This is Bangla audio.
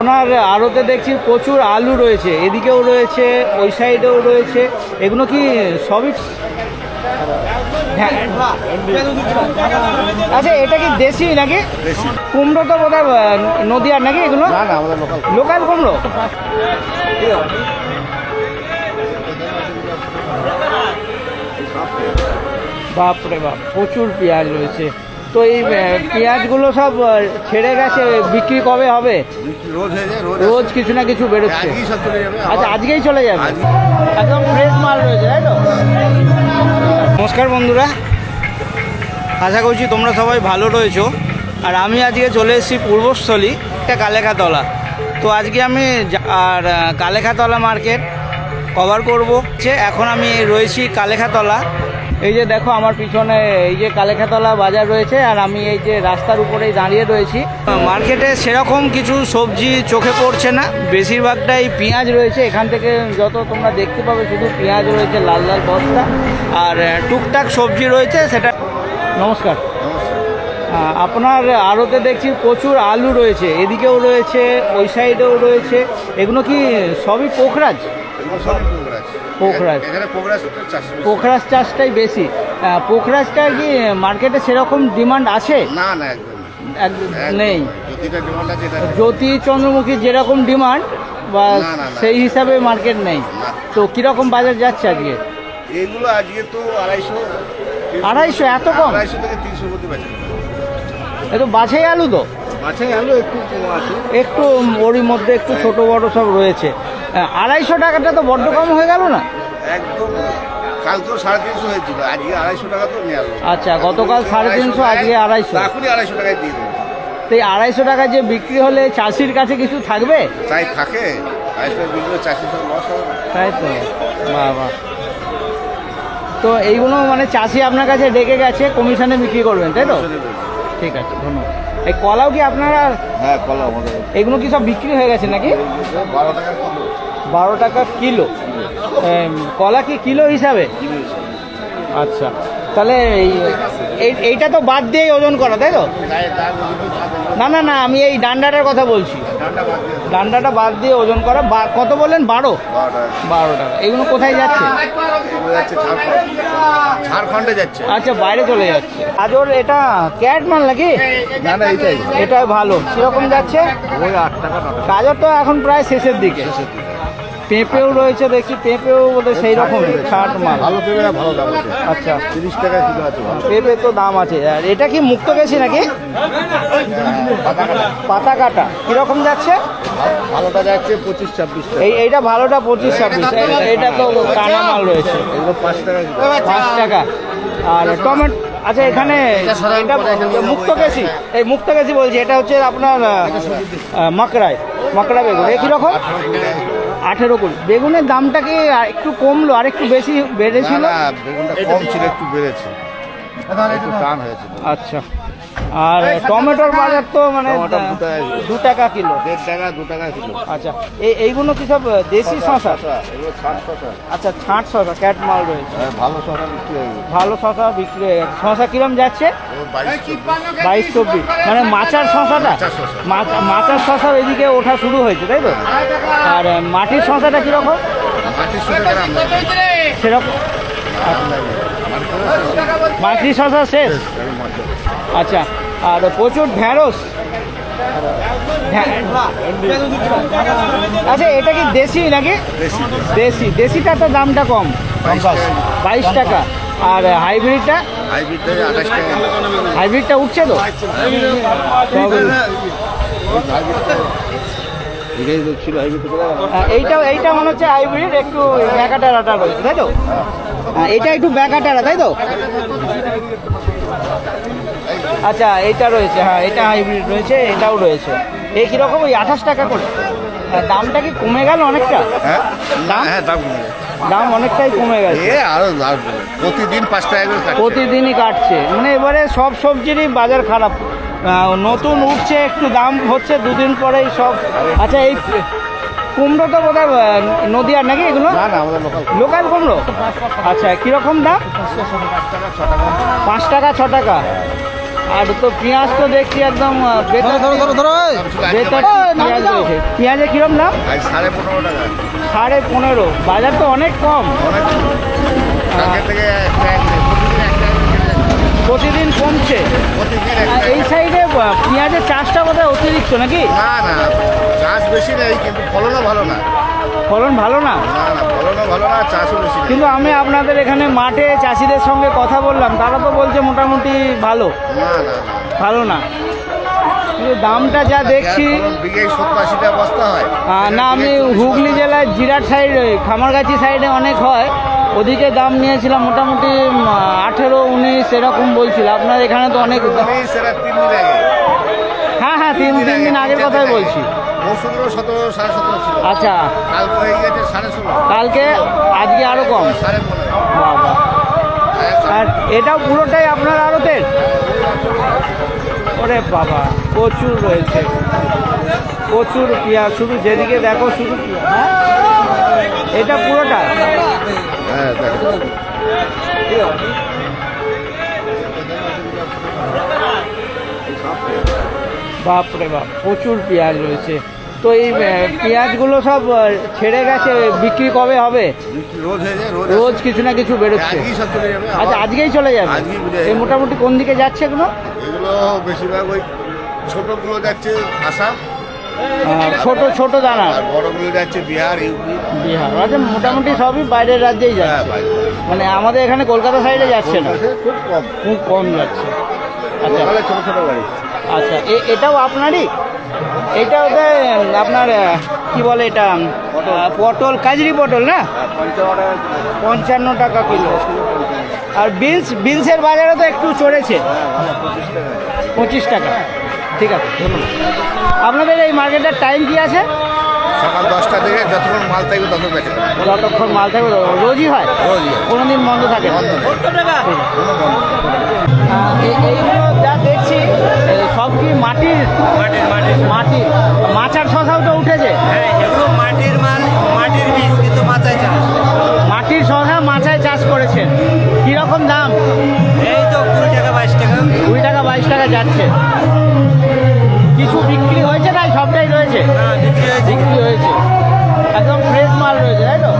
ওনার আড়তে দেখছি প্রচুর আলু রয়েছে, এদিকেও রয়েছে, ওই সাইডেও রয়েছে। এগুলো কি সবই? আচ্ছা, এটা কি দেশি নাকি? কুমড়ো তো বোধহয় নদীয়ার নাকি এগুলো? লোকাল কুমড়ো। বাপরে বাপ, প্রচুর পেঁয়াজ রয়েছে। তো এই পেঁয়াজগুলো সব ছেড়ে গেছে, বিক্রি কবে হবে? রোজ কিছু না কিছু বেরোচ্ছে। আচ্ছা, আজকেই চলে যাবে? একদম ফ্রেশ মাল রয়েছে, তাই তো? নমস্কার বন্ধুরা, আশা করছি তোমরা সবাই ভালো রয়েছো। আর আমি আজকে চলে এসেছি পূর্বস্থলী, একটা কালেখাতলা। তো আজকে আমি আর কালেখাতলা মার্কেট কভার করবো। এখন আমি রয়েছি কালেখাতলা। এই যে দেখো আমার পিছনে এই যে কালেখাতলা বাজার রয়েছে, আর আমি এই যে রাস্তার উপরেই দাঁড়িয়ে রয়েছি। মার্কেটে সেরকম কিছু সবজি চোখে পড়ছে না, বেশিরভাগটাই পেঁয়াজ রয়েছে। এখান থেকে যত তোমরা দেখতে পাবে শুধু পেঁয়াজ রয়েছে, লাল লাল বস্তা, আর টুকটাক সবজি রয়েছে সেটা। নমস্কার। আপনার আড়তে দেখছি প্রচুর আলু রয়েছে, এদিকেও রয়েছে, ওই সাইডেও রয়েছে। এগুলো কি সবই পোখরাজ? পোখরাজ চাষটাই বেশি। পোখরাজটা কি মার্কেটে সেরকম ডিমান্ড আছে? না, নেই। জ্যোতি চন্দ্রমুখী যেরকম ডিমান্ড বা সেই হিসাবে মার্কেট নেই। তো কিরকম বাজার যাচ্ছে আজকে? এগুলো আজকে তো 250 এত কম? 250 থেকে 300 মধ্যে বেচা। এ তো বাছাই আলু, তো বাছাই আলু একটু কম আছে, একটু ওরই মধ্যে একটু ছোট বড় সব রয়েছে। 250 টাকাটা তো বড্ড কম হয়ে গেল না? একদম। কাল তো 350 হয়েছিল, আজকে 250 টাকা তো নেওয়া। আচ্ছা, গতকাল 350, আজকে 250। এখনই 250 টাকায় দিয়ে দেবো। তো এই 250 টাকা যে বিক্রি হলে চাষির কাছে কিছু থাকবে? তাই থাকে, 250 টাকা বিক্রি চাষির সব লস হবে। তাই তো, বাবা। তো এইগুলো মানে চাষি আপনার কাছে ডেকে গেছে, কমিশনে বিক্রি করবেন, তাই তো? ঠিক আছে, ধন্যবাদ। এই কলাও কি আপনারা? হ্যাঁ, কলা আমাদের। এগুলো কি সব বিক্রি হয়ে গেছে নাকি? 12 টাকা কিলো। 12 টাকা কিলো? কলা কি কিলো হিসাবে? আচ্ছা, তাহলে এইটা তো বাদ দিয়ে ওজন করা, তাই তো? না, আমি এই ডান্ডাটার কথা বলছি। ডান্ডাটা বাদ দিয়ে ওজন করা। কত বললেন? 12 টাকা। এগুলো কোথায় যাচ্ছে? ঝাড়খণ্ডে যাচ্ছে। আচ্ছা, বাইরে চলে যাচ্ছে। গাজর এটা ক্যাট মাল নাকি? না, এটাই ভালো। কিরকম যাচ্ছে? ওই 8 টাকা। গাজর তো এখন প্রায় শেষের দিকে। পেঁপেও রয়েছে দেখছি, পেঁপেও বোধহয় সেই রকম ছাট মাল। ভালো পেঁপে, ভালো দাম আছে। আচ্ছা, 30 টাকা কিলো আছে। পেঁপে তো দাম আছে। আর এটা কি মুক্ত গেছি নাকি? পাতা কাটা। কিরকম যাচ্ছে? ভালোটা যাচ্ছে 25-26 টাকা। এইটা ভালোটা 25-26। এটা তো কানা মাল রয়েছে। এগুলো 5 টাকা কিলো। 5 টাকা। আর টমেটো? আচ্ছা, এখানে এটা মুক্তকেশি। এই মুক্তকেশি বলছি, এটা হচ্ছে আপনার মাকড়া বেগুন। এ কীরকম? 18 করে। বেগুনের দামটা কি একটু কমলো, আর একটু বেশি বেড়েছিল? বেগুনটা কম ছিল, একটু বেড়েছে, একটু টান হয়েছে। আচ্ছা, আর টমেটোর বাজার তো মানে 2 টাকা কিলো। 1.5 টাকা, 2 টাকা কিলো। আচ্ছা, এইগুলো কি সব দেশি শসা? আচ্ছা, ছাঁট শসা, ক্যাট মাল রয়েছে। ভালো শসা বিক্রি হয়ে গেছে। ভালো শসা বিক্রি হয়ে গেছে। শসা কিরম যাচ্ছে? 22-24। মানে মাচার শসাটা? মাচার শসা এদিকে ওঠা শুরু হয়েছে, তাই তো? আর মাটির শসাটা কিরকম? সেরকম মাটির শসা শেষ? আচ্ছা, আর প্রচুর ঢেঁড়স। আচ্ছা, এটা কি দেশি নাকি? দেশিটা তো দামটা কম, 22 টাকা। আর হাইব্রিডটা? হাইব্রিডটা উঠছে তো? এইটা মনে হচ্ছে হাইব্রিড, একটু ব্যাকাটারাটা রয়েছে, তাই তো? এটা একটু ব্যাকাটারা, তাই তো? আচ্ছা, এইটা রয়েছে। হ্যাঁ, এটা হাইব্রিড রয়েছে, এটাও রয়েছে। এই কিরকম? ওই 28 টাকা করে। দামটা কি কমে গেল অনেকটা? দাম অনেকটাই কমে গেছে। আরো প্রতিদিন 5 টাকা করে, প্রতিদিনই কাটছে। মানে এবারে সব সবজিরই বাজার খারাপ। নতুন উঠছে, একটু দাম হচ্ছে, 2 দিন পরেই সব। আচ্ছা, এই কুমড়ো তো বোধহয় নদীয়ার নাকি এগুলো? লোকাল কুমড়ো। আচ্ছা, কিরকম দাম? 5 টাকা 6 টাকা। আর তো পেঁয়াজ তো দেখছি একদম বেকার পেঁয়াজ রয়েছে। পেঁয়াজের কিরম দাম? আজ 15.5 টাকা। 15.5। বাজার তো অনেক কম, অনেক কালকে থেকে প্রতিদিন কমছে। প্রতিদিন এই সাইডে পেঁয়াজের চাষটা বোধহয় অতিরিক্ত নাকি? না না, চাষ বেশি নেই কিন্তু ফলনও ভালো না। ফলন ভালো না? না না, ফলনও ভালো না, চাষও বেশি নেই। কিন্তু আমি আপনাদের এখানে মাঠে চাষিদের সঙ্গে কথা বললাম, তারা তো বলছে মোটামুটি ভালো। না না না, ভালো না, কিন্তু দামটা যা দেখছি। বিঘে 70-80 টাকা বস্তা হয়। না, আমি হুগলি জেলায় জিরাট সাইড, খামারগাছি সাইডে অনেক হয়, ওদিকে দাম নিয়েছিলাম মোটামুটি 18-19 এরকম বলছিল। আপনার এখানে তো অনেক। 3 দিন আগে। হ্যাঁ হ্যাঁ, 3 দিন আগের কথাই বলছি। মৌসুমও 17-17.5 ছিল। আচ্ছা, কালকে হয়ে গেছে 16.5। কালকে, আজকে আরো কম। 15.5। বাবা, আর এটাও পুরোটাই আপনার আড়তের? ওরে বাবা, প্রচুর রয়েছে, প্রচুর পেঁয়াজ, শুধু যেদিকে দেখো শুধু পেঁয়াজ। হ্যাঁ, এটা পুরোটা? হ্যাঁ, দেখো। বাপরে বাপ, প্রচুর পেঁয়াজ রয়েছে। তো এই পেঁয়াজগুলো সব ছেড়ে গেছে, বিক্রি কবে হবে? রোজ হয়ে যায়, রোজ কিছু না কিছু বেরোচ্ছে। আজকেই সব চলে যাবে। আচ্ছা, আজকেই চলে যাবে? আজকেই বুঝে যাবে। এই মোটামুটি কোন দিকে যাচ্ছে এগুলো? এগুলো বেশিরভাগ ওই ছোটগুলো যাচ্ছে আসাম, ছোট ছোট দানা, আর বড়গুলো যাচ্ছে বিহার, ইউপি। বিহার। আচ্ছা, মোটামুটি সবই বাইরের রাজ্যেই হ্যাঁ, যাচ্ছে, বাইরে। মানে আমাদের এখানে কলকাতা সাইডে যাচ্ছে না, কলকাতায় খুব কম, খুব কম যাচ্ছে। আচ্ছা লোকালে ছোট ছোট গাড়ি। আচ্ছা, এটাও আপনারই? এটা ওদের আপনার কি বলে এটা, পটল, কাজরি পটল না? 55 টাকা কিলো। আর বিনসের বাজারে তো একটু চড়েছে, 25 টাকা। ঠিক আছে, ধন্যবাদ। আপনাদের এই মার্কেটের টাইম কি আছে? সকাল 10টা থেকে যতক্ষণ মাল থাকবে তত বেঁচে যাবে। যতক্ষণ মাল থাকবে রোজই হয়? রোজই। কোনোদিন বন্ধ থাকে না? বন্ধ নেই। কোনো বন্ধ নেই। এইগুলো যা দেখছি সব কি মাটির? মাটির মাচার শশাও তো উঠেছে। হ্যাঁ, এগুলো মাটির মাল, মাটির বীজ, কিন্তু মাচায় চাষ। মাটির শশা মাচায় চাষ করেছেন, কিরকম দাম? এই তো 20 টাকা 22 টাকা। 20 টাকা 22 টাকা যাচ্ছে। কিছু বিক্রি হয়েছে না সবটাই রয়েছে? বিক্রি হয়েছে। বিক্রি হয়েছে, একদম ফ্রেশ মাল রয়েছে, তাই তো?